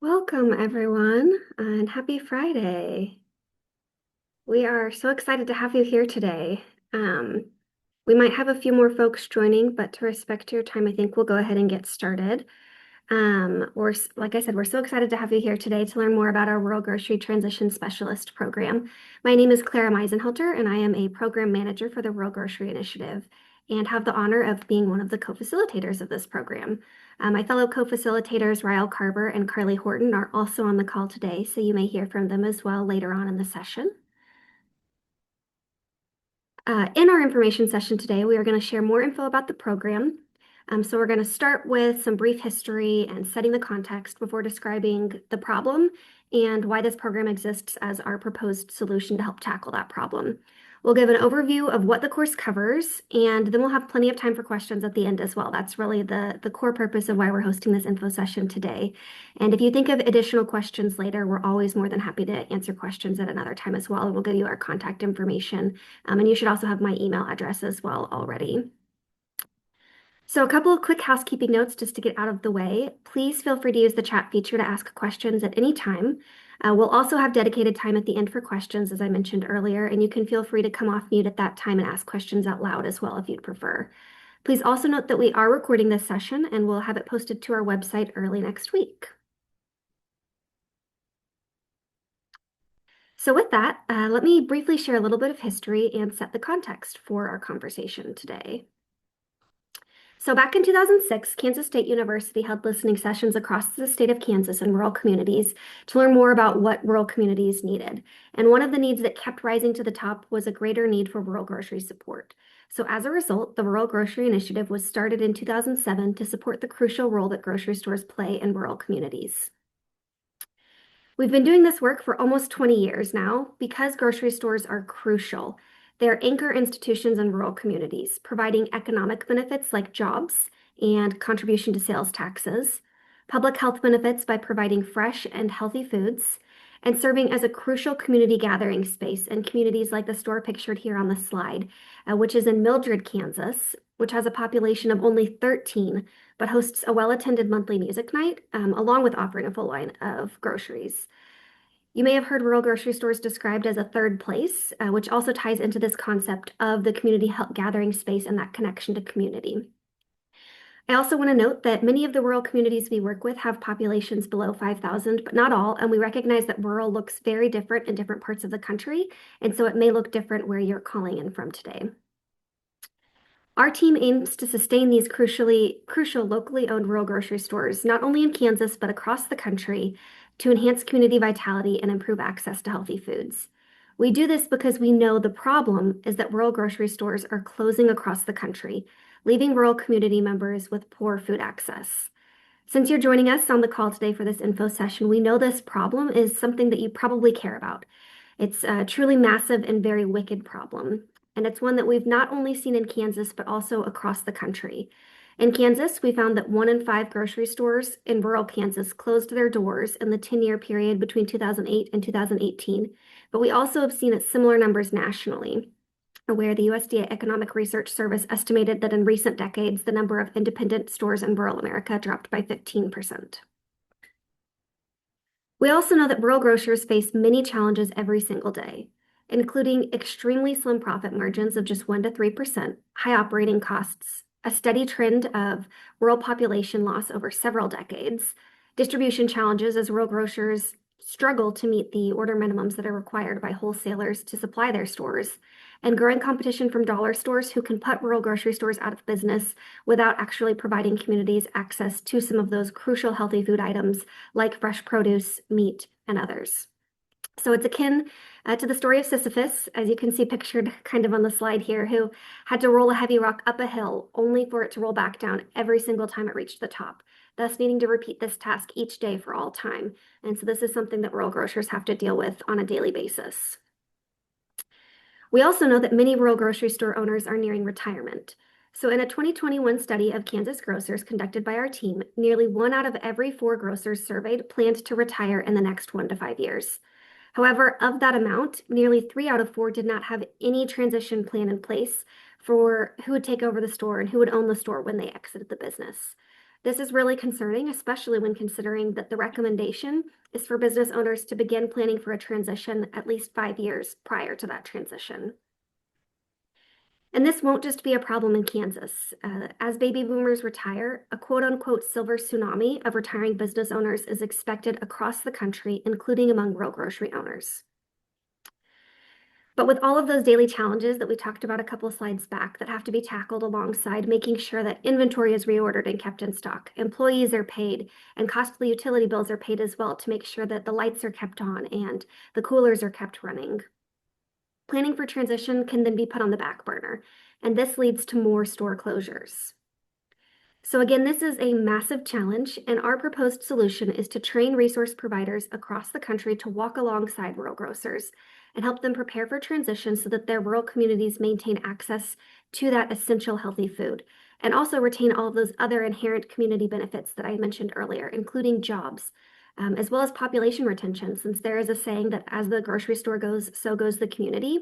Welcome, everyone, and happy Friday. We are so excited to have you here today. Um, we might have a few more folks joining, but to respect your time, I think we'll go ahead and get started. Like I said, we're so excited to have you here today to learn more about our Rural Grocery Transition Specialist program. My name is Clara Meisenhalter, and I am a program manager for the Rural Grocery Initiative and have the honor of being one of the co-facilitators of this program. My fellow co-facilitators, Ryle Carver and Carly Horton, are also on the call today, so you may hear from them as well later on in the session. In our information session today, we are going to share more info about the program. So we're going to start with some brief history and setting the context before describing the problem and why this program exists as our proposed solution to help tackle that problem. We'll give an overview of what the course covers, and then we'll have plenty of time for questions at the end as well. That's really the core purpose of why we're hosting this info session today. And if you think of additional questions later, we're always more than happy to answer questions at another time as well. And we'll give you our contact information. And you should also have my email address as well already. So a couple of quick housekeeping notes just to get out of the way. Please feel free to use the chat feature to ask questions at any time. We'll also have dedicated time at the end for questions, as I mentioned earlier, and you can feel free to come off mute at that time and ask questions out loud as well if you'd prefer. Please also note that we are recording this session and we'll have it posted to our website early next week. So with that, let me briefly share a little bit of history and set the context for our conversation today. So back in 2006, Kansas State University held listening sessions across the state of Kansas in rural communities to learn more about what rural communities needed. And one of the needs that kept rising to the top was a greater need for rural grocery support. So as a result, the Rural Grocery Initiative was started in 2007 to support the crucial role that grocery stores play in rural communities. We've been doing this work for almost 20 years now because grocery stores are crucial. They're anchor institutions in rural communities, providing economic benefits like jobs and contribution to sales taxes, public health benefits by providing fresh and healthy foods, and serving as a crucial community gathering space in communities like the store pictured here on the slide, which is in Mildred, Kansas, which has a population of only 13, but hosts a well-attended monthly music night, along with offering a full line of groceries. You may have heard rural grocery stores described as a third place, which also ties into this concept of the community health gathering space and that connection to community. I also want to note that many of the rural communities we work with have populations below 5,000, but not all, and we recognize that rural looks very different in different parts of the country, and so it may look different where you're calling in from today. Our team aims to sustain these crucial locally owned rural grocery stores, not only in Kansas, but across the country, to enhance community vitality and improve access to healthy foods. We do this because we know the problem is that rural grocery stores are closing across the country, leaving rural community members with poor food access. Since you're joining us on the call today for this info session, we know this problem is something that you probably care about. It's a truly massive and very wicked problem. And it's one that we've not only seen in Kansas, but also across the country. In Kansas, we found that 1 in 5 grocery stores in rural Kansas closed their doors in the 10-year period between 2008 and 2018. But we also have seen similar numbers nationally, where the USDA Economic Research Service estimated that in recent decades, the number of independent stores in rural America dropped by 15%. We also know that rural grocers face many challenges every single day, including extremely slim profit margins of just 1 to 3%, high operating costs, a steady trend of rural population loss over several decades, distribution challenges as rural grocers struggle to meet the order minimums that are required by wholesalers to supply their stores, and growing competition from dollar stores who can put rural grocery stores out of business without actually providing communities access to some of those crucial healthy food items like fresh produce, meat, and others. So it's akin to the story of Sisyphus, as you can see pictured kind of on the slide here, who had to roll a heavy rock up a hill only for it to roll back down every single time it reached the top, thus needing to repeat this task each day for all time. And so this is something that rural grocers have to deal with on a daily basis. We also know that many rural grocery store owners are nearing retirement. So in a 2021 study of Kansas grocers conducted by our team, nearly 1 out of every 4 grocers surveyed planned to retire in the next 1 to 5 years. However, of that amount, nearly 3 out of 4 did not have any transition plan in place for who would take over the store and who would own the store when they exited the business. This is really concerning, especially when considering that the recommendation is for business owners to begin planning for a transition at least 5 years prior to that transition. And this won't just be a problem in Kansas. As baby boomers retire, a quote unquote silver tsunami of retiring business owners is expected across the country, including among rural grocery owners. But with all of those daily challenges that we talked about a couple of slides back that have to be tackled alongside making sure that inventory is reordered and kept in stock, employees are paid, and costly utility bills are paid as well to make sure that the lights are kept on and the coolers are kept running. Planning for transition can then be put on the back burner, and this leads to more store closures. So again, this is a massive challenge, and our proposed solution is to train resource providers across the country to walk alongside rural grocers and help them prepare for transition so that their rural communities maintain access to that essential healthy food and also retain all of those other inherent community benefits that I mentioned earlier, including jobs, as well as population retention, since there is a saying that as the grocery store goes, so goes the community,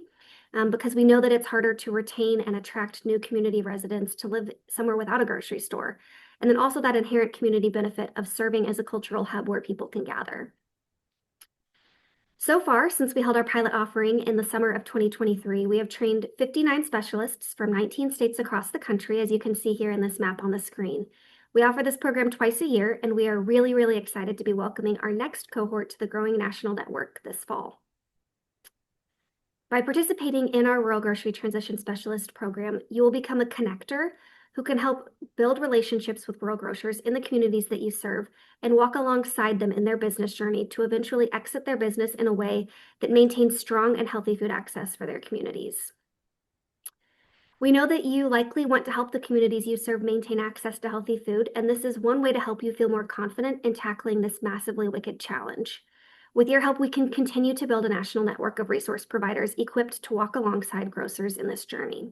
because we know that it's harder to retain and attract new community residents to live somewhere without a grocery store. And then also that inherent community benefit of serving as a cultural hub where people can gather. So far, since we held our pilot offering in the summer of 2023, we have trained 59 specialists from 19 states across the country, as you can see here in this map on the screen. We offer this program twice a year, and we are really, really excited to be welcoming our next cohort to the growing national network this fall. By participating in our Rural Grocery Transition Specialist program, you will become a connector who can help build relationships with rural grocers in the communities that you serve and walk alongside them in their business journey to eventually exit their business in a way that maintains strong and healthy food access for their communities. We know that you likely want to help the communities you serve maintain access to healthy food, and this is one way to help you feel more confident in tackling this massively wicked challenge. With your help, we can continue to build a national network of resource providers equipped to walk alongside grocers in this journey.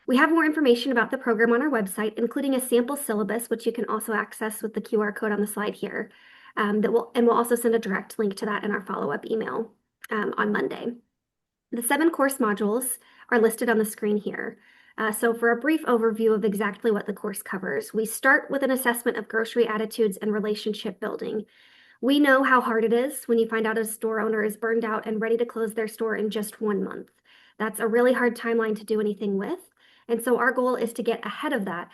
We have more information about the program on our website, including a sample syllabus, which you can also access with the QR code on the slide here. We'll also send a direct link to that in our follow-up email on Monday. The 7 course modules are listed on the screen here. So for a brief overview of exactly what the course covers, we start with an assessment of grocery attitudes and relationship building. We know how hard it is when you find out a store owner is burned out and ready to close their store in just 1 month. That's a really hard timeline to do anything with. And so our goal is to get ahead of that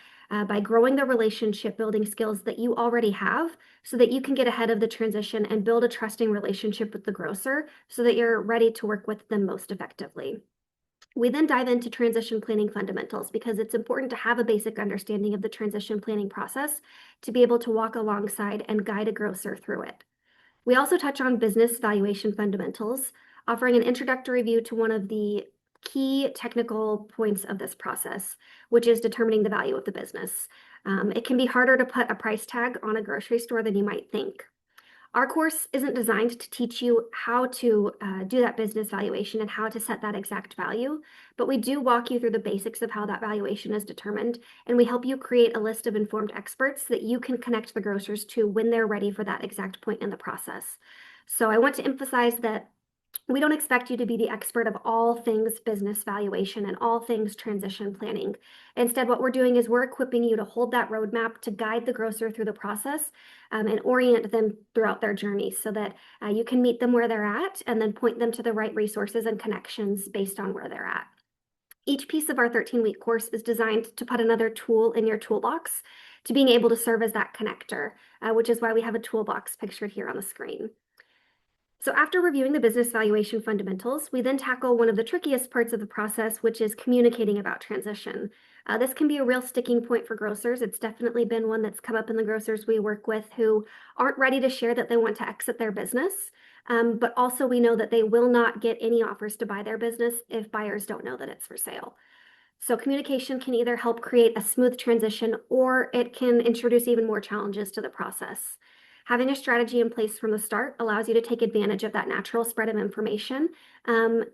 by growing the relationship building skills that you already have so that you can get ahead of the transition and build a trusting relationship with the grocer so that you're ready to work with them most effectively. We then dive into transition planning fundamentals because it's important to have a basic understanding of the transition planning process to be able to walk alongside and guide a grocer through it. We also touch on business valuation fundamentals, offering an introductory view to one of the key technical points of this process, which is determining the value of the business. It can be harder to put a price tag on a grocery store than you might think. Our course isn't designed to teach you how to do that business valuation and how to set that exact value, but we do walk you through the basics of how that valuation is determined, and we help you create a list of informed experts that you can connect the grocers to when they're ready for that exact point in the process. So I want to emphasize that we don't expect you to be the expert of all things business valuation and all things transition planning. Instead, what we're doing is we're equipping you to hold that roadmap to guide the grocer through the process and orient them throughout their journey so that you can meet them where they're at and then point them to the right resources and connections based on where they're at. Each piece of our 13-week course is designed to put another tool in your toolbox to being able to serve as that connector, which is why we have a toolbox pictured here on the screen. So after reviewing the business valuation fundamentals, we then tackle one of the trickiest parts of the process, which is communicating about transition. This can be a real sticking point for grocers. It's definitely been one that's come up in the grocers we work with who aren't ready to share that they want to exit their business. But also we know that they will not get any offers to buy their business if buyers don't know that it's for sale. So communication can either help create a smooth transition or it can introduce even more challenges to the process. Having a strategy in place from the start allows you to take advantage of that natural spread of information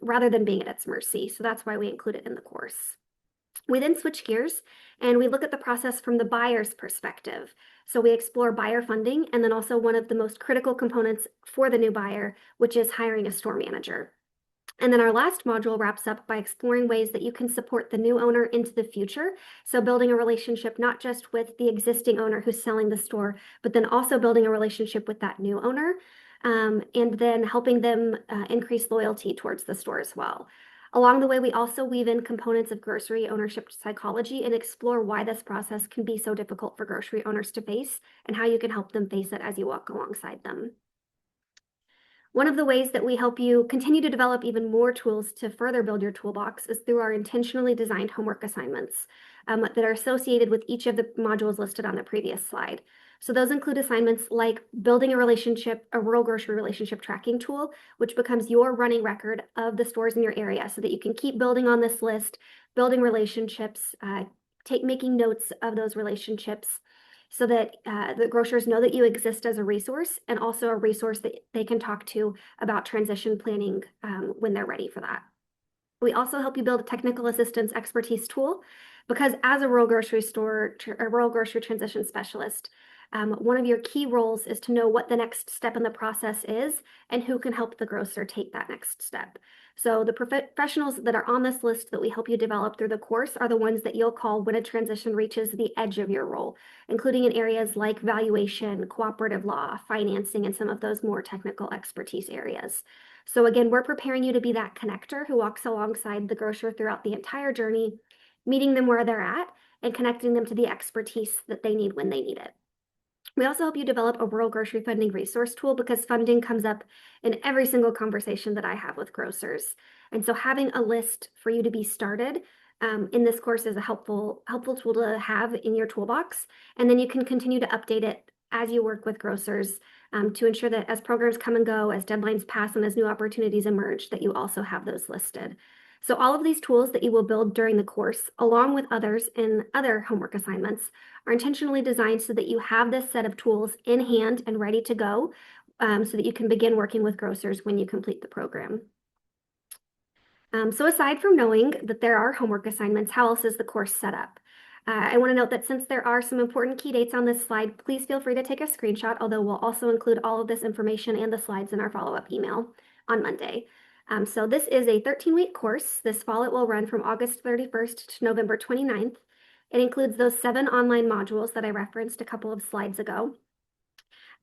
rather than being at its mercy. So that's why we include it in the course. We then switch gears and we look at the process from the buyer's perspective. So we explore buyer funding and then also one of the most critical components for the new buyer, which is hiring a store manager. And then our last module wraps up by exploring ways that you can support the new owner into the future. So building a relationship not just with the existing owner who's selling the store, but then also building a relationship with that new owner, and then helping them increase loyalty towards the store as well. Along the way, we also weave in components of grocery ownership psychology and explore why this process can be so difficult for grocery owners to face and how you can help them face it as you walk alongside them. One of the ways that we help you continue to develop even more tools to further build your toolbox is through our intentionally designed homework assignments that are associated with each of the modules listed on the previous slide. So those include assignments like building a relationship, a rural grocery relationship tracking tool, which becomes your running record of the stores in your area so that you can keep building on this list, building relationships, making notes of those relationships, so that the grocers know that you exist as a resource and also a resource that they can talk to about transition planning when they're ready for that. We also help you build a technical assistance expertise tool because as a rural grocery store, a rural grocery transition specialist, one of your key roles is to know what the next step in the process is and who can help the grocer take that next step. So the professionals that are on this list that we help you develop through the course are the ones that you'll call when a transition reaches the edge of your role, including in areas like valuation, cooperative law, financing, and some of those more technical expertise areas. So again, we're preparing you to be that connector who walks alongside the grocer throughout the entire journey, meeting them where they're at and connecting them to the expertise that they need when they need it. We also help you develop a rural grocery funding resource tool because funding comes up in every single conversation that I have with grocers. And so having a list for you to be started in this course is a helpful tool to have in your toolbox. And then you can continue to update it as you work with grocers to ensure that as programs come and go, as deadlines pass, and as new opportunities emerge, that you also have those listed. So all of these tools that you will build during the course, along with others in other homework assignments, are intentionally designed so that you have this set of tools in hand and ready to go so that you can begin working with grocers when you complete the program. So aside from knowing that there are homework assignments, how else is the course set up? I want to note that since there are some important key dates on this slide, please feel free to take a screenshot, although we'll also include all of this information and the slides in our follow-up email on Monday. So this is a 13-week course. This fall it will run from August 31st to November 29th. It includes those 7 online modules that I referenced a couple of slides ago.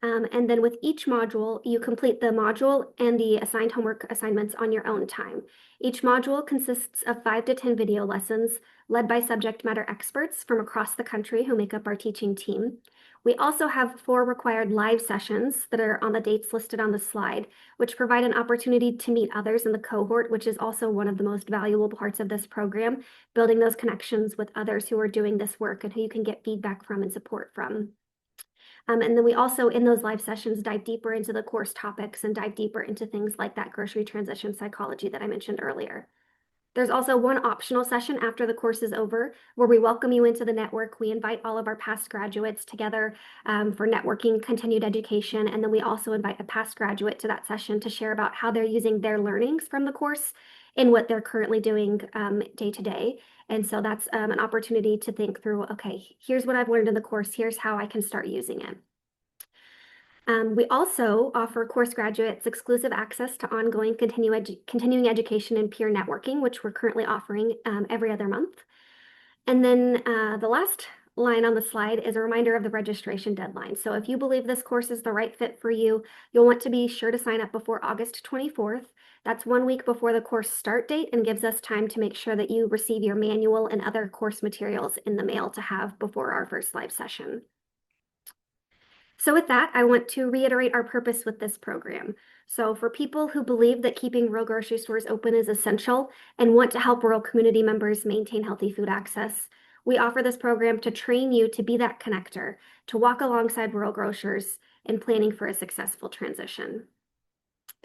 And then with each module, you complete the module and the assigned homework assignments on your own time. Each module consists of 5 to 10 video lessons led by subject matter experts from across the country who make up our teaching team. We also have 4 required live sessions that are on the dates listed on the slide, which provide an opportunity to meet others in the cohort, which is also one of the most valuable parts of this program, building those connections with others who are doing this work and who you can get feedback from and support from. And then we also, in those live sessions, dive deeper into the course topics and dive deeper into things like that grocery transition psychology that I mentioned earlier. There's also one optional session after the course is over where we welcome you into the network. We invite all of our past graduates together for networking, continued education, and then we also invite a past graduate to that session to share about how they're using their learnings from the course in what they're currently doing day to day. And so that's an opportunity to think through, okay, here's what I've learned in the course, here's how I can start using it. We also offer course graduates exclusive access to ongoing continuing education and peer networking, which we're currently offering every other month. And then the last line on the slide is a reminder of the registration deadline. So if you believe this course is the right fit for you, you'll want to be sure to sign up before August 24th. That's 1 week before the course start date and gives us time to make sure that you receive your manual and other course materials in the mail to have before our first live session. So with that, I want to reiterate our purpose with this program. So for people who believe that keeping rural grocery stores open is essential and want to help rural community members maintain healthy food access, we offer this program to train you to be that connector, to walk alongside rural grocers in planning for a successful transition.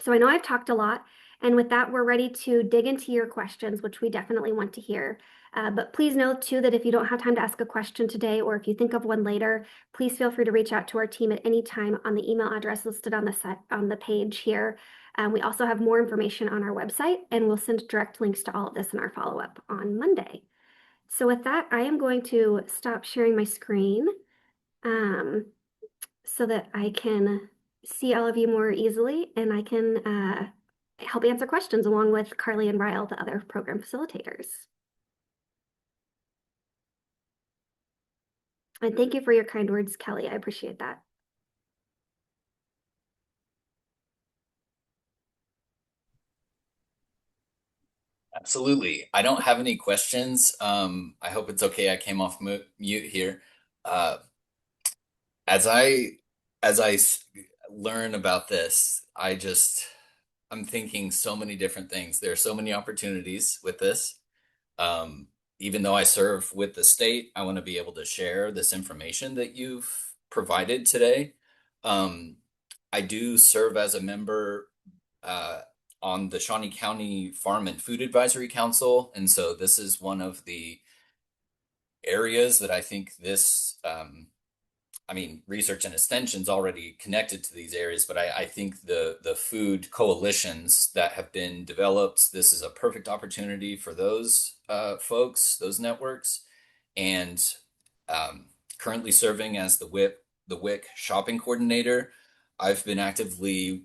So I know I've talked a lot, and with that, we're ready to dig into your questions, which we definitely want to hear. But please note too that if you don't have time to ask a question today, or if you think of one later, please feel free to reach out to our team at any time on the email address listed on the page here. We also have more information on our website, and we'll send direct links to all of this in our follow-up on Monday. So with that, I am going to stop sharing my screen so that I can see all of you more easily, and I can help answer questions along with Carly and Ryle, the other program facilitators. And thank you for your kind words, Kelly. I appreciate that. Absolutely. I don't have any questions. I hope it's okay. I came off mute here. Uh, as I as I learn about this, I'm thinking so many different things. There are so many opportunities with this. Um, Even though I serve with the state, I want to be able to share this information that you've provided today. Um, I do serve as a member uh, on the Shawnee County Farm and Food Advisory Council, and so this is one of the areas that I think I mean, research and extension's already connected to these areas, but I think the food coalitions that have been developed, this is a perfect opportunity for those folks, those networks, and um, currently serving as the WIC shopping coordinator. I've been actively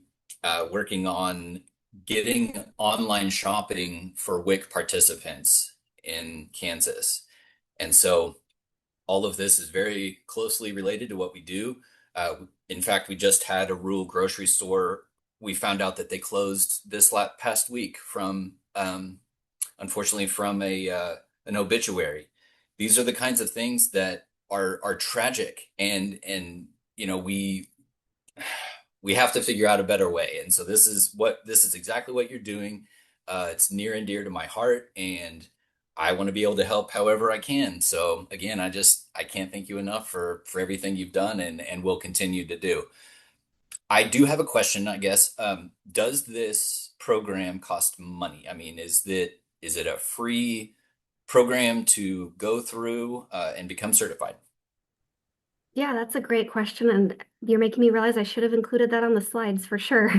working on getting online shopping for WIC participants in Kansas, and so all of this is very closely related to what we do. In fact, we just had a rural grocery store. We found out that they closed this past week from, unfortunately, from a an obituary. These are the kinds of things that are tragic, and you know we have to figure out a better way. And so this is exactly what you're doing. It's near and dear to my heart, and I want to be able to help however I can. So again, I can't thank you enough for everything you've done and will continue to do. I do have a question, I guess. Does this program cost money? I mean, is it a free program to go through and become certified? Yeah, that's a great question. And you're making me realize I should have included that on the slides for sure.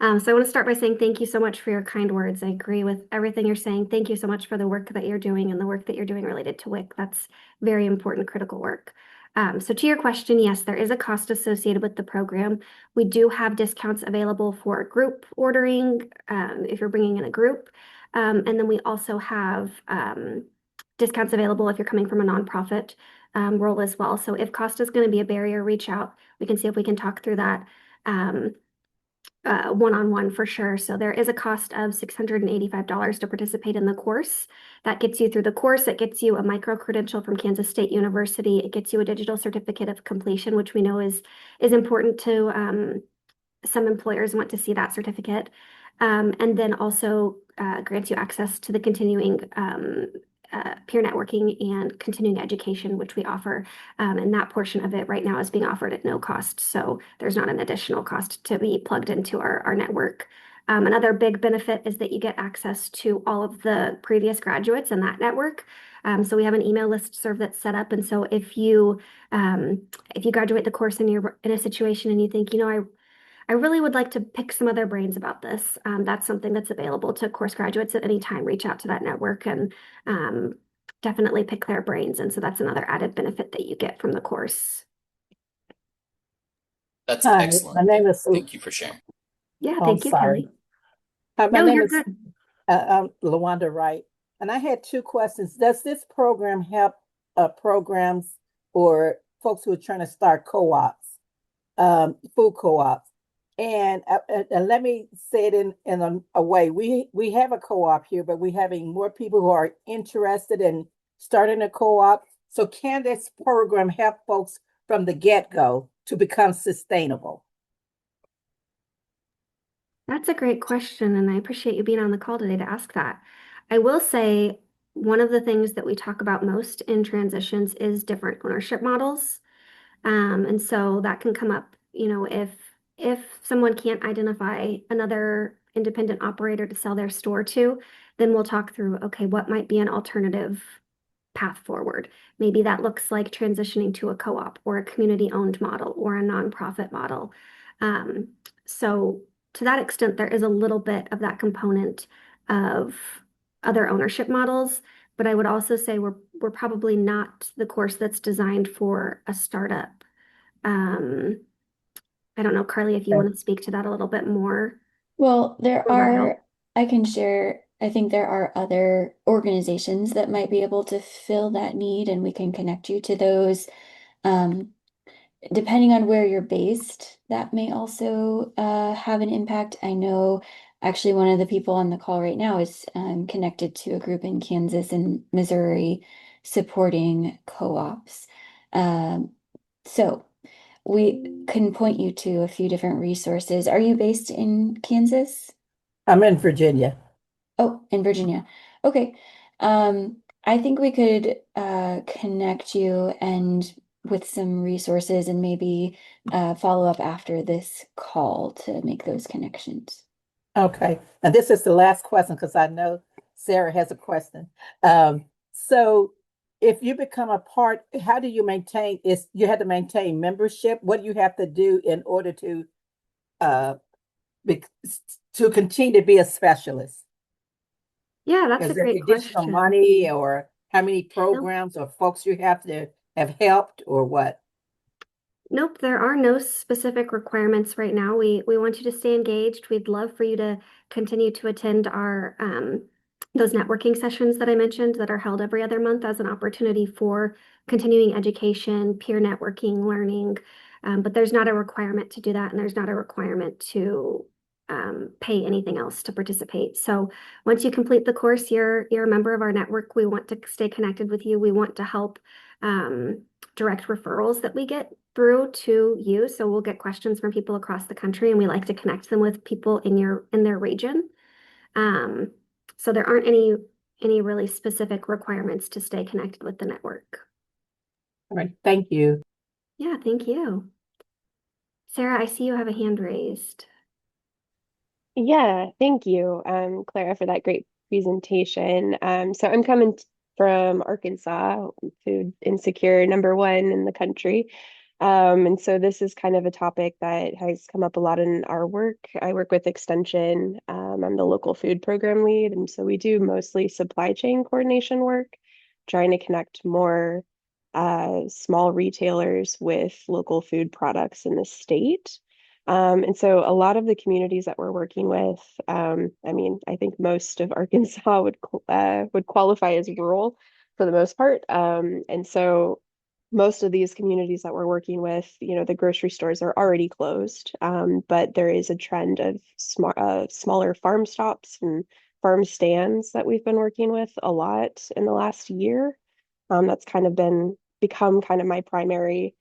So I want to start by saying thank you so much for your kind words. I agree with everything you're saying. Thank you so much for the work that you're doing and the work that you're doing related to WIC. That's very important, critical work. So to your question, yes, there is a cost associated with the program. We do have discounts available for group ordering if you're bringing in a group. And then we also have discounts available if you're coming from a nonprofit role as well. So if cost is going to be a barrier, reach out. We can see if we can talk through that um, one-on-one for sure. So there is a cost of $685 to participate in the course. That gets you through the course. It gets you a micro credential from Kansas State University. It gets you a digital certificate of completion, which we know is important to some employers want to see that certificate. And then also grants you access to the continuing peer networking and continuing education, which we offer. And that portion of it right now is being offered at no cost. So there's not an additional cost to be plugged into our network. Another big benefit is that you get access to all of the previous graduates in that network. So we have an email list serve that's set up. And so if you graduate the course and you're in a situation and you think, I really would like to pick some of their brains about this. That's something that's available to course graduates at any time. Reach out to that network and um, definitely pick their brains. And so that's another added benefit that you get from the course. That's Hi, my excellent. name is, Thank you for sharing. Yeah, I'm thank you, sorry. Kelly. Hi, my No, name you're is good. Lawanda Wright, and I had two questions. Does this program help programs or folks who are trying to start co-ops, food co-ops? And let me say it in a way. We have a co-op here, but we're having more people who are interested in starting a co-op. So can this program help folks from the get-go to become sustainable? That's a great question, and I appreciate you being on the call today to ask that. I will say one of the things that we talk about most in transitions is different ownership models. And so that can come up, if someone can't identify another independent operator to sell their store to, then we'll talk through, okay, what might be an alternative path forward. Maybe that looks like transitioning to a co-op or a community-owned model or a nonprofit model. Um, so to that extent, there is a little bit of that component of other ownership models, but I would also say we're probably not the course that's designed for a startup. Um, I don't know, Carly, if you want to speak to that a little bit more. Well, Will that help? I can share, I think there are other organizations that might be able to fill that need, and we can connect you to those. Um, Depending on where you're based, that may also have an impact. I know actually one of the people on the call right now is connected to a group in Kansas and Missouri supporting co-ops. Um, so we can point you to a few different resources. Are you based in Kansas? I'm in Virginia. Oh, in Virginia. Okay. I think we could connect you and with some resources and maybe follow up after this call to make those connections. Okay. And this is the last question because I know Sarah has a question. So if you become a part, how do you maintain is you have to maintain membership? What do you have to do in order uh be, to continue to be a specialist? Yeah, that's a Is there great additional question. money or how many Nope. programs or folks you have to have helped or what? Nope, there are no specific requirements right now. We want you to stay engaged. We'd love for you to continue to attend our those networking sessions that I mentioned that are held every other month as an opportunity for continuing education, peer networking, learning. But there's not a requirement to do that, and there's not a requirement to pay anything else to participate. So once you complete the course, you're a member of our network. We want to stay connected with you. We want to help direct referrals that we get through to you. So we'll get questions from people across the country, and we like to connect them with people in their region. Um, so there aren't any really specific requirements to stay connected with the network. All right, thank you. Yeah, thank you. Sarah, I see you have a hand raised. Yeah, thank you, Clara, for that great presentation. So I'm coming from Arkansas, food insecure number one in the country. And so this is kind of a topic that has come up a lot in our work. I work with Extension. I'm the local food program lead, and so we do mostly supply chain coordination work, trying to connect more small retailers with local food products in the state. And so a lot of the communities that we're working with, I mean, I think most of Arkansas would qualify as rural for the most part. And so most of these communities that we're working with, you know, the grocery stores are already closed, but there is a trend of smaller farm stops and farm stands that we've been working with a lot in the last year. That's kind of become kind of my primary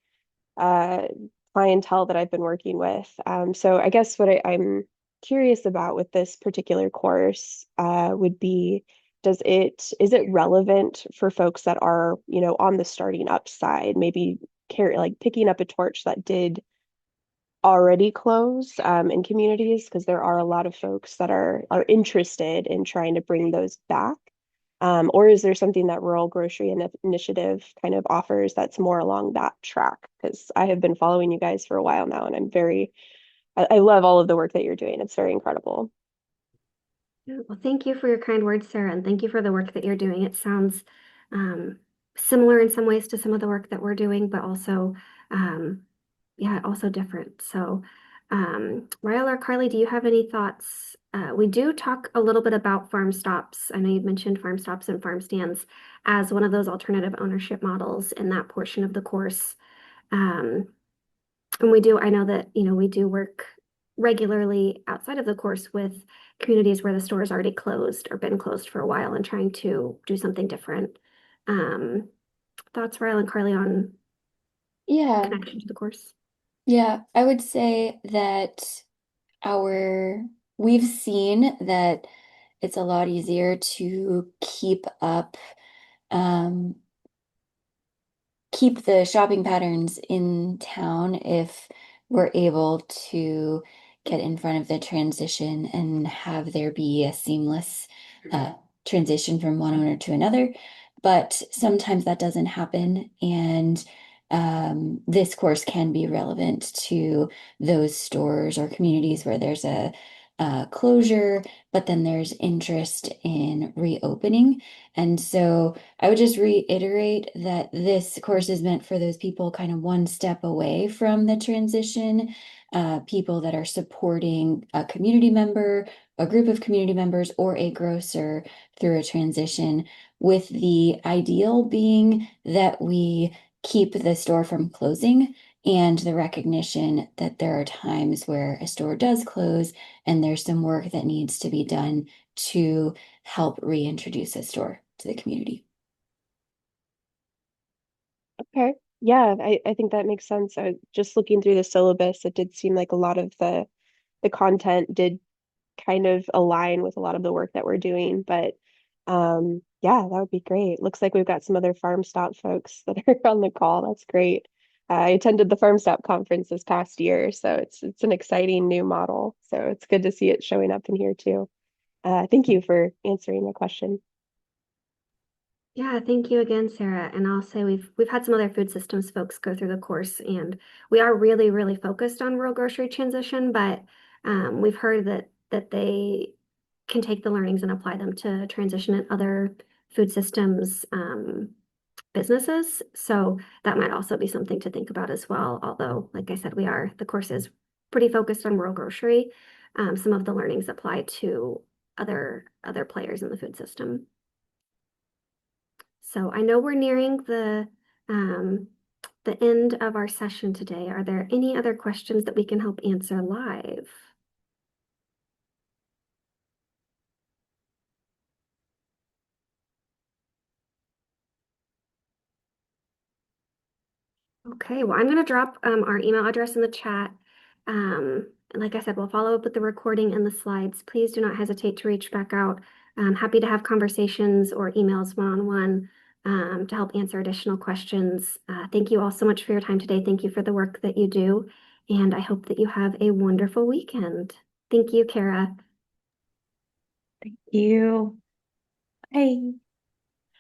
uh, clientele that I've been working with. So I guess what I'm curious about with this particular course would be, is it relevant for folks that are, you know, on the starting up side, maybe like picking up a torch that did already close in communities, because there are a lot of folks that are interested in trying to bring those back. Or is there something that Rural Grocery Initiative kind of offers that's more along that track? Because I have been following you guys for a while now, and I love all of the work that you're doing. It's very incredible. Yeah, well, thank you for your kind words, Sarah, and thank you for the work that you're doing. It sounds um, similar in some ways to some of the work that we're doing, but also, yeah, also different. So, Ryle or Carly, do you have any thoughts? We do talk a little bit about farm stops. I know you've mentioned farm stops and farm stands as one of those alternative ownership models in that portion of the course. Um, and I know that, we do work regularly outside of the course with communities where the store's already closed or been closed for a while and trying to do something different. Um, Thoughts, Ryle and Carly, on Yeah, connection to the course? yeah, I would say that our we've seen that it's a lot easier to um, keep the shopping patterns in town if we're able to get in front of the transition and have there be a seamless transition from one owner to another. But sometimes that doesn't happen, and this course can be relevant to those stores or communities where there's closure, but then there's interest in reopening. And so I would just reiterate that this course is meant for those people kind of one step away from the transition, people that are supporting a community member, a group of community members, or a grocer through a transition, with the ideal being that we keep the store from closing, and the recognition that there are times where a store does close and there's some work that needs to be done to help reintroduce a store to the community. Okay. Yeah, I think that makes sense. Just looking through the syllabus, it did seem like a lot of the content did kind of align with a lot of the work that we're doing. But yeah, that would be great. Looks like we've got some other Farm Stop folks that are on the call. That's great. I attended the Farm Stop conference this past year, so it's an exciting new model. So it's good to see it showing up in here too. Thank you for answering the question. Yeah, thank you again, Sarah. And I'll say we've had some other food systems folks go through the course, and we are really, really focused on rural grocery transition, but we've heard that they can take the learnings and apply them to transition in other food systems businesses. So that might also be something to think about as well. Although, like I said, the course is pretty focused on rural grocery. Some of the learnings apply to other players in the food system. So I know we're nearing the end of our session today. Are there any other questions that we can help answer live? Okay, well, I'm going to drop our email address in the chat. And like I said, we'll follow up with the recording and the slides. Please do not hesitate to reach back out. I'm happy to have conversations or emails one-on-one to help answer additional questions. Thank you all so much for your time today. Thank you for the work that you do. And I hope that you have a wonderful weekend. Thank you, Kara. Thank you. Bye.